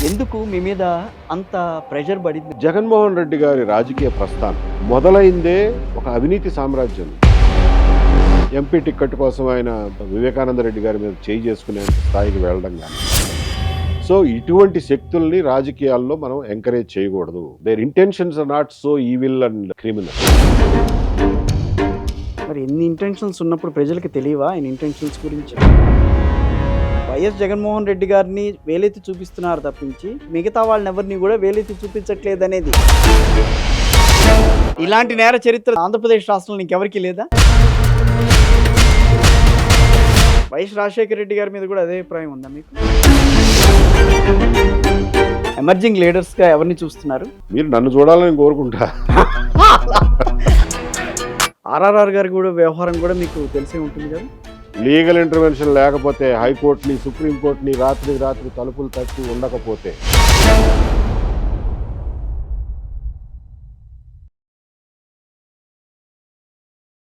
ఎందుకు మీ మీద అంత ప్రెషర్ పడింది? జగన్మోహన్ రెడ్డి గారి రాజకీయ ప్రస్థానం మొదలైందే ఒక అవినీతి సామ్రాజ్యం. ఎంపీ టిక్కెట్ కోసం ఆయన వివేకానంద రెడ్డి గారి మీద చేయి చేసుకునే స్థాయికి వెళ్ళడం కానీ. సో ఇటువంటి శక్తుల్ని రాజకీయాల్లో మనం ఎంకరేజ్ చేయకూడదు. Their intentions are not so evil and criminal. మరి ఎన్ని ఇంటెన్షన్స్ ఉన్నప్పుడు ప్రజలకు తెలియవా ఆయన ఇంటెన్షన్స్ గురించి? వైఎస్ జగన్మోహన్ రెడ్డి గారిని వేలెత్తి చూపిస్తున్నారు తప్పించి మిగతా వాళ్ళని ఎవరిని కూడా వేలెత్తి చూపించట్లేదు అనేది. ఇలాంటి నేర చరిత్ర ఆంధ్రప్రదేశ్ రాష్ట్రంలో ఇంకెవరికి లేదా? వైఎస్ రాజశేఖర రెడ్డి గారి మీద కూడా అదే అభిప్రాయం ఉందా మీకు? ఎమర్జింగ్ లీడర్స్గా ఎవరిని చూస్తున్నారు? మీరు నన్ను చూడాలని కోరుకుంటా. ఆర్ఆర్ఆర్ గారి కూడా వ్యవహారం కూడా మీకు తెలిసే ఉంటుంది కదా. లీగల్ ఇంటర్వెన్షన్ లేకపోతే, హైకోర్టుని సుప్రీంకోర్టుని రాత్రి తలుపులు తట్టి ఉండకపోతే